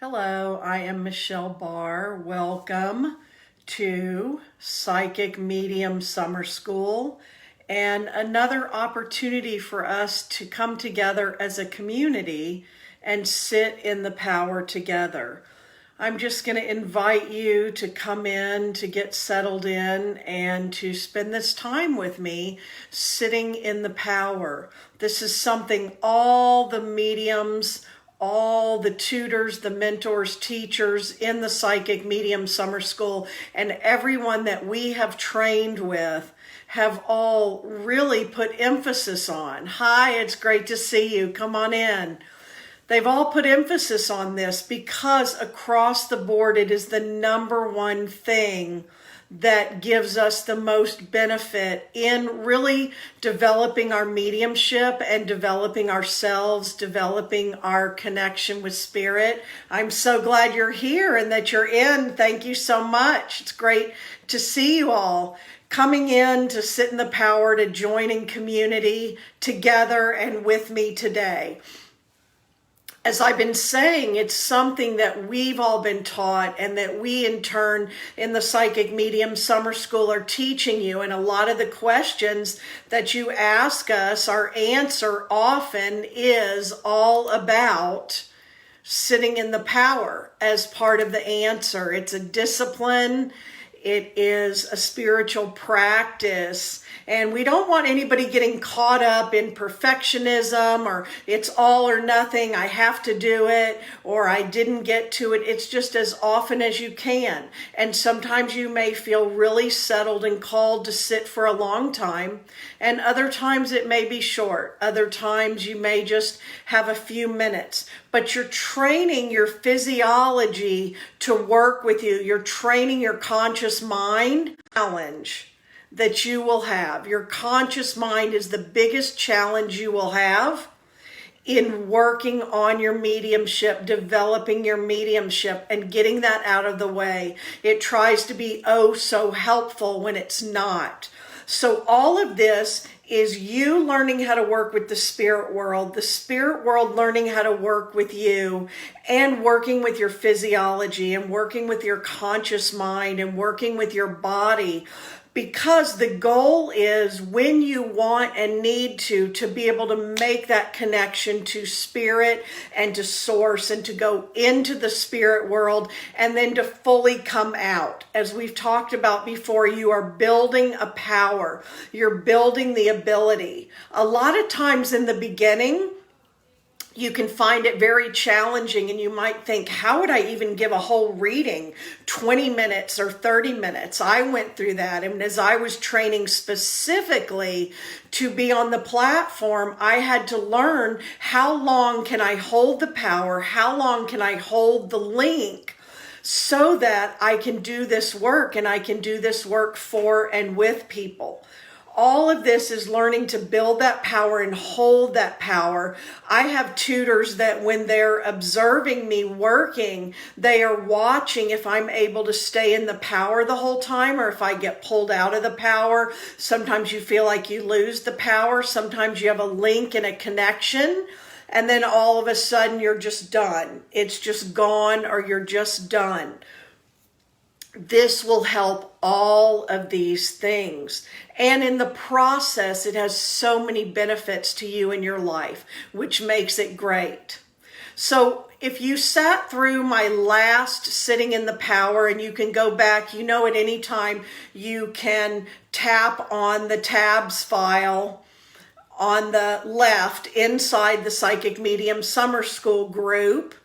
Hello, I am Michelle Barr. Welcome to Psychic Medium Summer School and another opportunity for us to come together as a community and sit in the power together. I'm just going to invite you to come in, to get settled in, and to spend this time with me sitting in the power. This is something all the mediums, all the tutors, the mentors, teachers in the Psychic Medium Summer School, and everyone that we have trained with have all really put emphasis on. Hi, it's great to see you. Come on in. They've all put emphasis on this because across the board, it is the number one thing that gives us the most benefit in really developing our mediumship and developing ourselves, developing our connection with spirit. I'm so glad you're here and that you're in. Thank you so much. It's great to see you all coming in to sit in the power, to join in community together and with me today. As I've been saying, it's something that we've all been taught and that we in turn in the Psychic Medium Summer School are teaching you. And a lot of the questions that you ask us, our answer often is all about sitting in the power as part of the answer. It's a discipline. It is a spiritual practice, and we don't want anybody getting caught up in perfectionism or it's all or nothing, I have to do it, or I didn't get to it. It's just as often as you can. And sometimes you may feel really settled and called to sit for a long time, and other times it may be short. Other times you may just have a few minutes. But you're training your physiology to work with you. You're training your conscious mind. Challenge that you will have. Your conscious mind is the biggest challenge you will have in working on your mediumship, developing your mediumship and getting that out of the way. It tries to be oh so helpful when it's not. So all of this is you learning how to work with the spirit world learning how to work with you, and working with your physiology and working with your conscious mind and working with your body. Because the goal is when you want and need to be able to make that connection to spirit and to source and to go into the spirit world and then to fully come out. As we've talked about before, you are building a power. You're building the ability. A lot of times in the beginning, you can find it very challenging and you might think, how would I even give a whole reading, 20 minutes or 30 minutes? I went through that. And as I was training specifically to be on the platform, I had to learn how long can I hold the power? How long can I hold the link so that I can do this work and I can do this work for and with people? All of this is learning to build that power and hold that power. I have tutors that when they're observing me working, they are watching if I'm able to stay in the power the whole time or if I get pulled out of the power. Sometimes you feel like you lose the power. Sometimes you have a link and a connection, and then all of a sudden you're just done. It's just gone or you're just done. This will help all of these things. And in the process, it has so many benefits to you in your life, which makes it great. So if you sat through my last sitting in the power, and you can go back, at any time you can tap on the tabs file on the left inside the Psychic Medium Summer School group.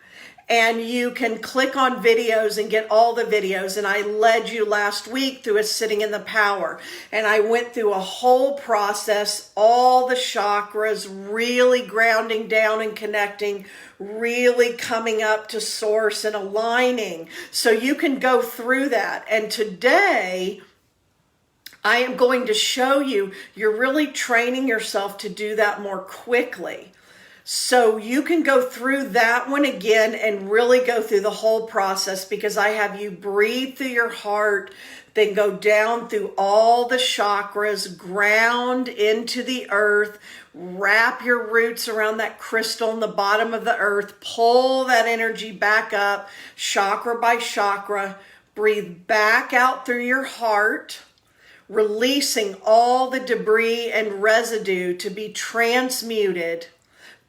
And you can click on videos and get all the videos. And I led you last week through a sitting in the power. And I went through a whole process, all the chakras, really grounding down and connecting, really coming up to source and aligning. So you can go through that. And today, I am going to show you, you're really training yourself to do that more quickly. So you can go through that one again and really go through the whole process, because I have you breathe through your heart, then go down through all the chakras, ground into the earth, Wrap your roots around that crystal in the bottom of the earth. Pull that energy back up, chakra by chakra. Breathe back out through your heart, releasing all the debris and residue to be transmuted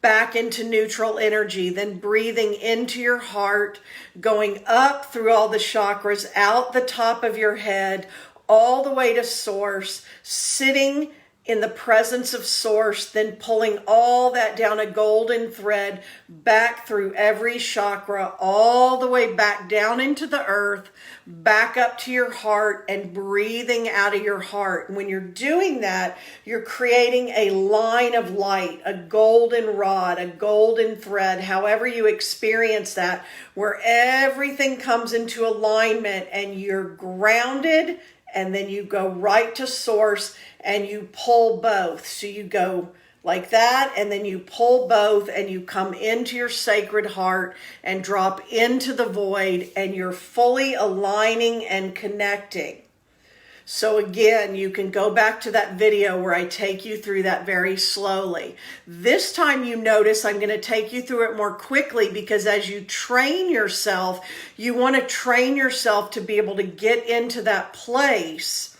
back into neutral energy. Then breathing into your heart, going up through all the chakras, out the top of your head, all the way to source, sitting in the presence of source, then pulling all that down a golden thread back through every chakra, all the way back down into the earth, back up to your heart, and breathing out of your heart. And when you're doing that, you're creating a line of light, a golden rod, a golden thread, however you experience that, where everything comes into alignment and you're grounded, and then you go right to source and you pull both. So you go like that, and then you pull both, and you come into your sacred heart and drop into the void, and you're fully aligning and connecting. So again, you can go back to that video where I take you through that very slowly. This time you notice I'm going to take you through it more quickly, because as you train yourself, you want to train yourself to be able to get into that place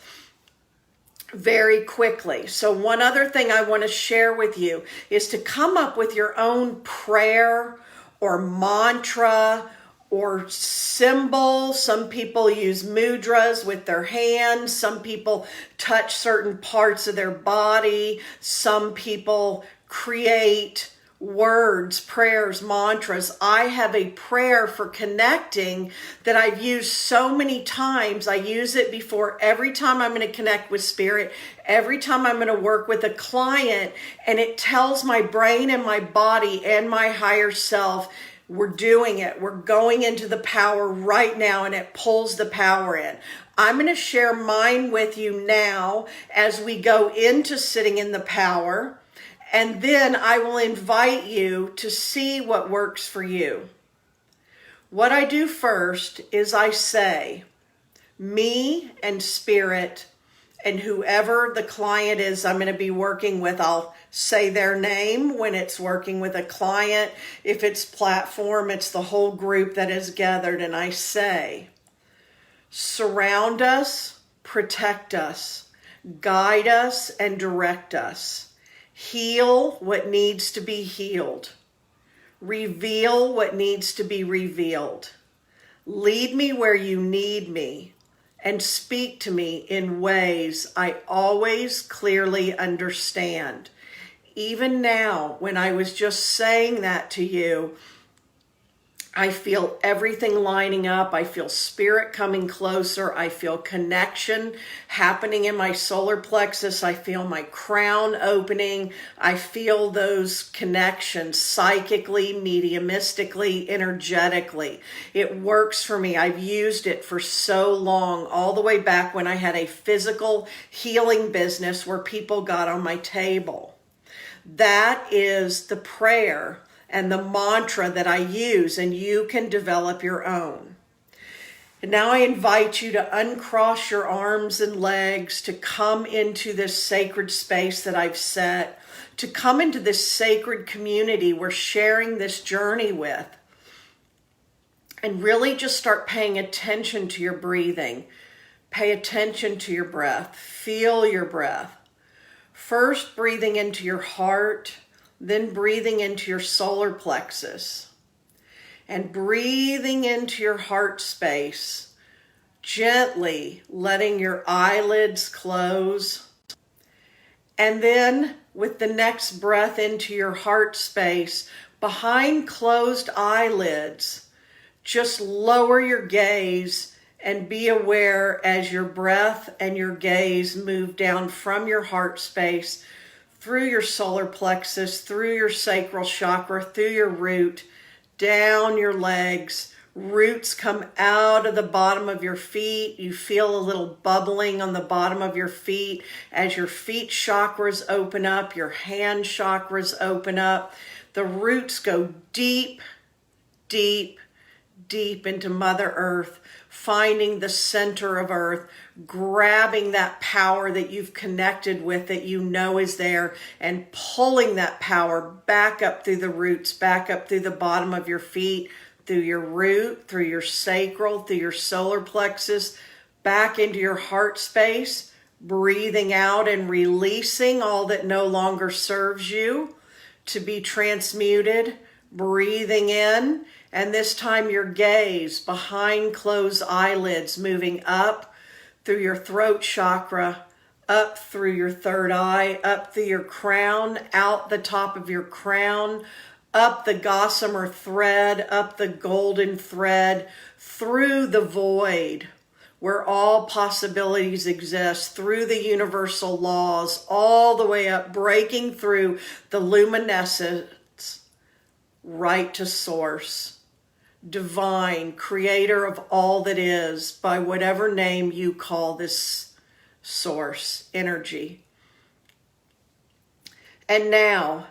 very quickly. So one other thing I want to share with you is to come up with your own prayer or mantra or symbol. Some people use mudras with their hands. Some people touch certain parts of their body. Some people create words, prayers, mantras. I have a prayer for connecting that I've used so many times. I use it before every time I'm going to connect with spirit, every time I'm going to work with a client, and it tells my brain and my body and my higher self, we're doing it. We're going into the power right now, and it pulls the power in. I'm going to share mine with you now as we go into sitting in the power. And then I will invite you to see what works for you. What I do first is I say, me and spirit and whoever the client is I'm going to be working with, I'll say their name when it's working with a client. If it's platform, it's the whole group that is gathered. And I say, surround us, protect us, guide us, and direct us. Heal what needs to be healed. Reveal what needs to be revealed. Lead me where you need me, and speak to me in ways I always clearly understand. Even now, when I was just saying that to you, I feel everything lining up. I feel spirit coming closer. I feel connection happening in my solar plexus. I feel my crown opening. I feel those connections psychically, mediumistically, energetically. It works for me. I've used it for so long, all the way back when I had a physical healing business where people got on my table. That is the prayer and the mantra that I use, and you can develop your own. And now I invite you to uncross your arms and legs, to come into this sacred space that I've set, to come into this sacred community we're sharing this journey with, and really just start paying attention to your breathing. Pay attention to your breath. Feel your breath. First, breathing into your heart, then breathing into your solar plexus, and breathing into your heart space, gently letting your eyelids close. And then with the next breath into your heart space, behind closed eyelids, just lower your gaze and be aware as your breath and your gaze move down from your heart space, through your solar plexus, through your sacral chakra, through your root, down your legs. Roots come out of the bottom of your feet. You feel a little bubbling on the bottom of your feet as your feet chakras open up, your hand chakras open up. The roots go deep, deep, deep into Mother Earth, finding the center of Earth, grabbing that power that you've connected with that you know is there, and pulling that power back up through the roots, back up through the bottom of your feet, through your root, through your sacral, through your solar plexus, back into your heart space, breathing out and releasing all that no longer serves you to be transmuted, breathing in. And this time your gaze behind closed eyelids, moving up through your throat chakra, up through your third eye, up through your crown, out the top of your crown, up the gossamer thread, up the golden thread, through the void where all possibilities exist, through the universal laws, all the way up, breaking through the luminescence, right to source. Divine, creator of all that is, by whatever name you call this source, energy. And now,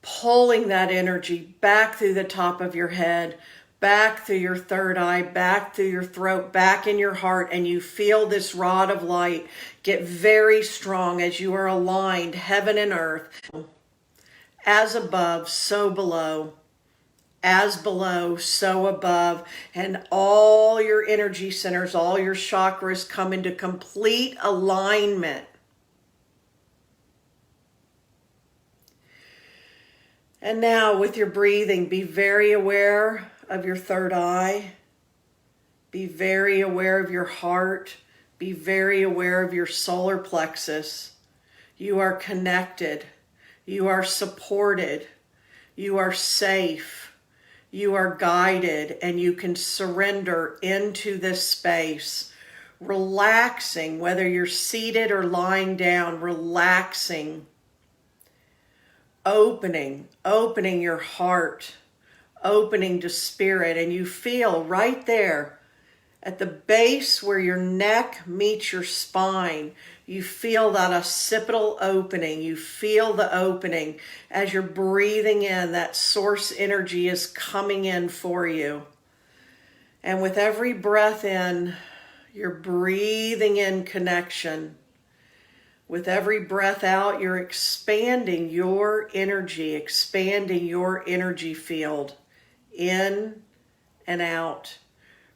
pulling that energy back through the top of your head, back through your third eye, back through your throat, back in your heart, and you feel this rod of light get very strong as you are aligned, heaven and earth. As above, so below. As below, so above, and all your energy centers, all your chakras come into complete alignment. And now with your breathing, be very aware of your third eye. Be very aware of your heart. Be very aware of your solar plexus. You are connected. You are supported. You are safe. You are guided, and you can surrender into this space, relaxing, whether you're seated or lying down, relaxing, opening your heart, opening to spirit, and you feel right there at the base where your neck meets your spine, you feel that occipital opening. You feel the opening as you're breathing in. That source energy is coming in for you. And with every breath in, you're breathing in connection. With every breath out, you're expanding your energy field in and out.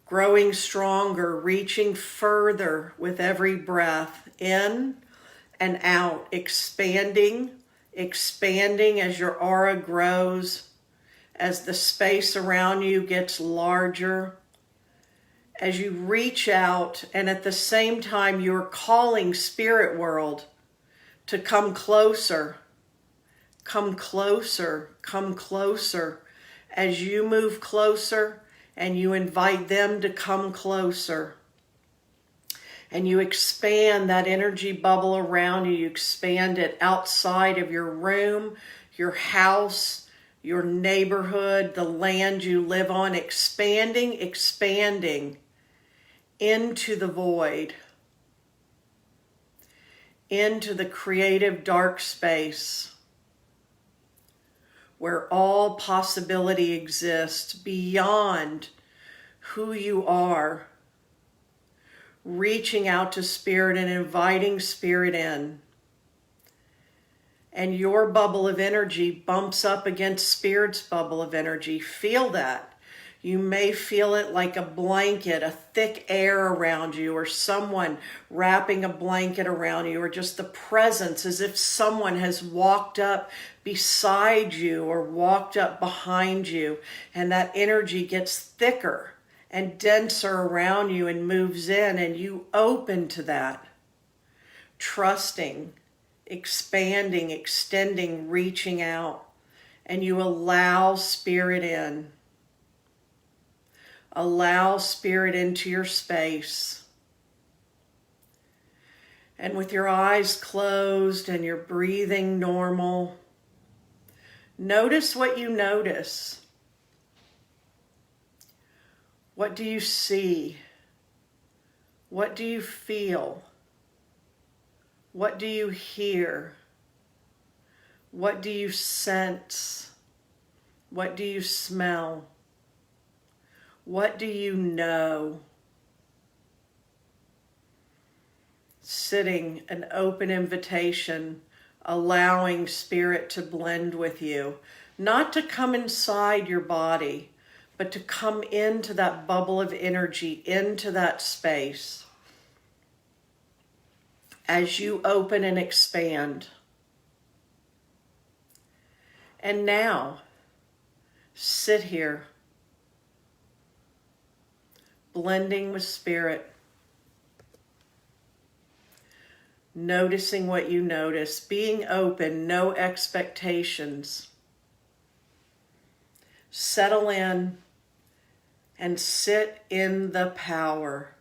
Growing stronger, reaching further with every breath, in and out, expanding as your aura grows, as the space around you gets larger, as you reach out, and at the same time you're calling spirit world to come closer, come closer, come closer. As you move closer, and you invite them to come closer. And you expand that energy bubble around you. You expand it outside of your room, your house, your neighborhood, the land you live on. Expanding into the void. Into the creative dark space where all possibility exists beyond who you are, reaching out to spirit and inviting spirit in. And your bubble of energy bumps up against spirit's bubble of energy. Feel that. You may feel it like a blanket, a thick air around you, or someone wrapping a blanket around you, or just the presence as if someone has walked up beside you or walked up behind you, and that energy gets thicker and denser around you and moves in, and you open to that, trusting, expanding, extending, reaching out, and you allow spirit in. Allow spirit into your space. And with your eyes closed and your breathing normal, notice what you notice. What do you see? What do you feel? What do you hear? What do you sense? What do you smell? What do you know? Sitting, an open invitation, allowing spirit to blend with you, not to come inside your body, but to come into that bubble of energy, into that space. As you open and expand. And now, sit here, blending with spirit, noticing what you notice, being open, no expectations. Settle in and sit in the power.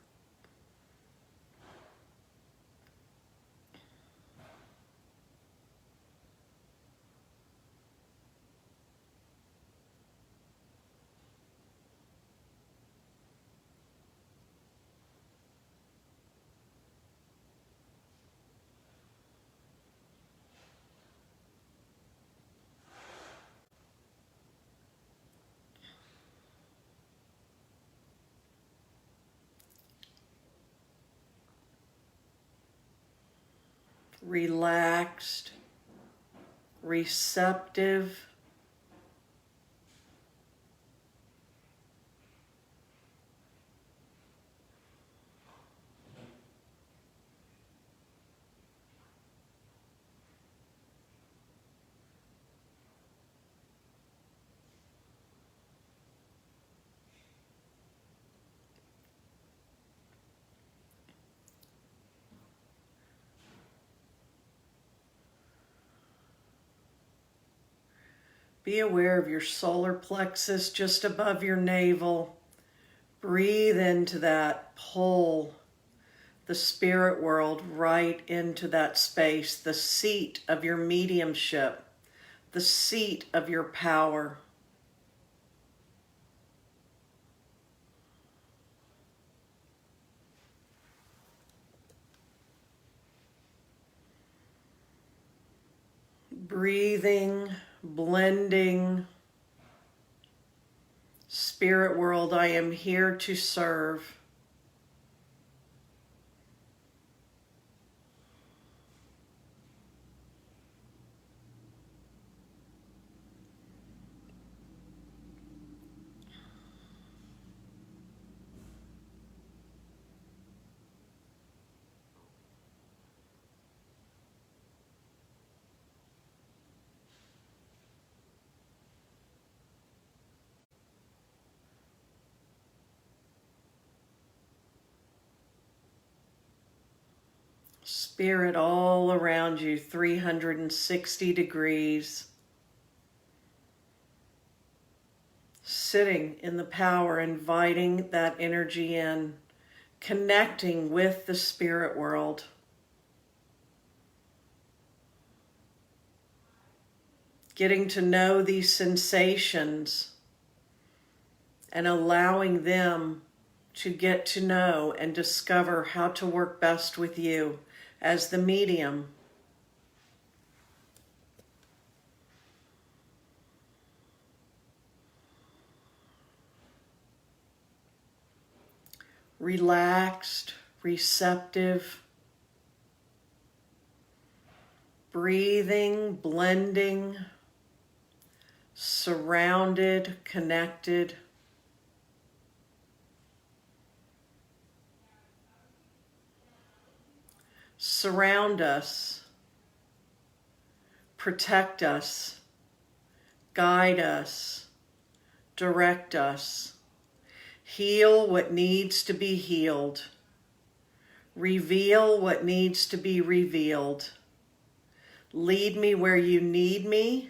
Relaxed, receptive, be aware of your solar plexus just above your navel. Breathe into that, pull the spirit world right into that space, the seat of your mediumship, the seat of your power. Breathing, blending. Spirit world, I am here to serve. Spirit all around you, 360 degrees. Sitting in the power, inviting that energy in, connecting with the spirit world. Getting to know these sensations and allowing them to get to know and discover how to work best with you as the medium. Relaxed, receptive, breathing, blending, surrounded, connected. Surround us, protect us, guide us, direct us, heal what needs to be healed, reveal what needs to be revealed, lead me where you need me,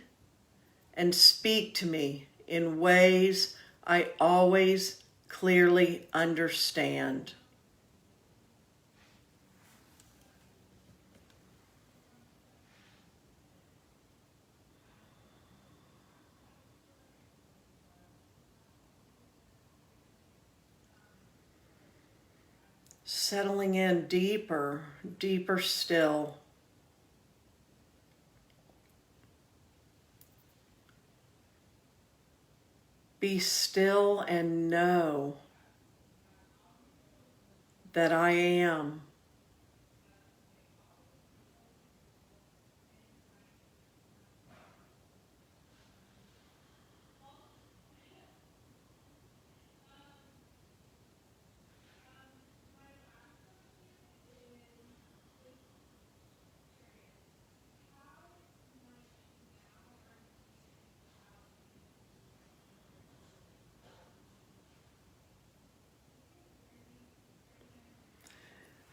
and speak to me in ways I always clearly understand. Settling in deeper, deeper still. Be still and know that I am.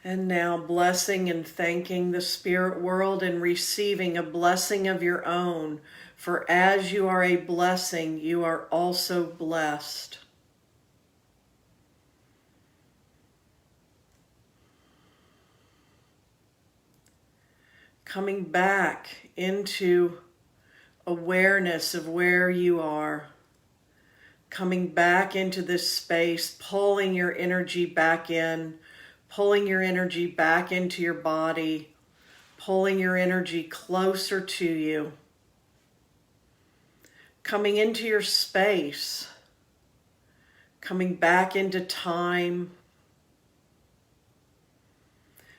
And now blessing and thanking the spirit world and receiving a blessing of your own. For as you are a blessing, you are also blessed. Coming back into awareness of where you are. Coming back into this space, pulling your energy back in. Pulling your energy back into your body, pulling your energy closer to you, coming into your space, coming back into time,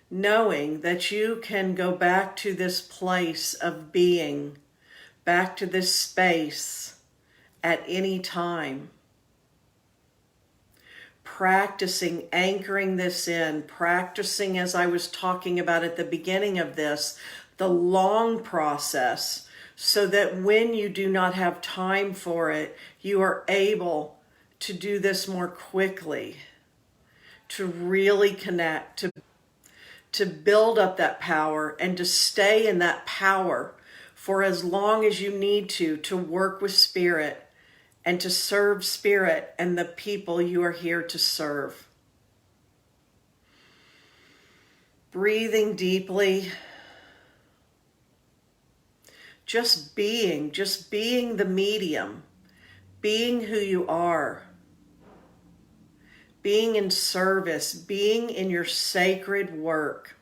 knowing that you can go back to this place of being, back to this space at any time. Practicing anchoring this in, practicing, as I was talking about at the beginning of this, the long process, so that when you do not have time for it, you are able to do this more quickly, to really connect, to build up that power and to stay in that power for as long as you need to work with spirit and to serve spirit and the people you are here to serve. Breathing deeply. Just being the medium. Being who you are. Being in service. Being in your sacred work.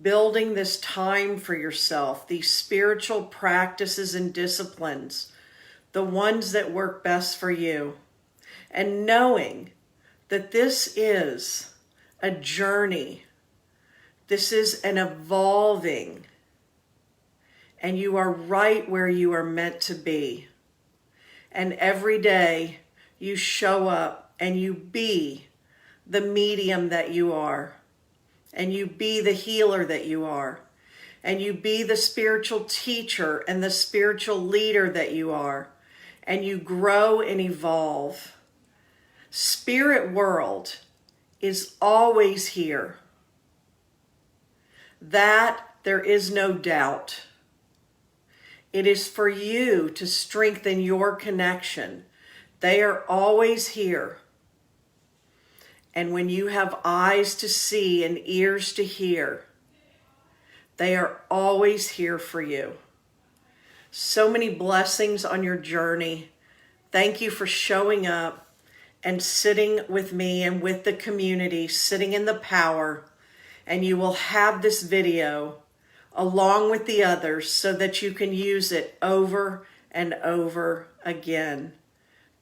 Building this time for yourself, these spiritual practices and disciplines, the ones that work best for you, and knowing that this is a journey, this is an evolving, and you are right where you are meant to be. And every day you show up and you be the medium that you are. And you be the healer that you are. And you be the spiritual teacher and the spiritual leader that you are. And you grow and evolve. Spirit world is always here. That there is no doubt. It is for you to strengthen your connection. They are always here. And when you have eyes to see and ears to hear, they are always here for you. So many blessings on your journey. Thank you for showing up and sitting with me and with the community, sitting in the power. And you will have this video along with the others so that you can use it over and over again.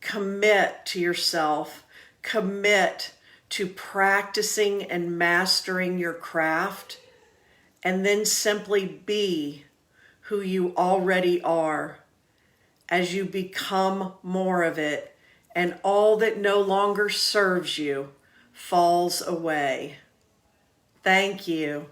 Commit to yourself. Commit to practicing and mastering your craft, and then simply be who you already are as you become more of it, and all that no longer serves you falls away. Thank you.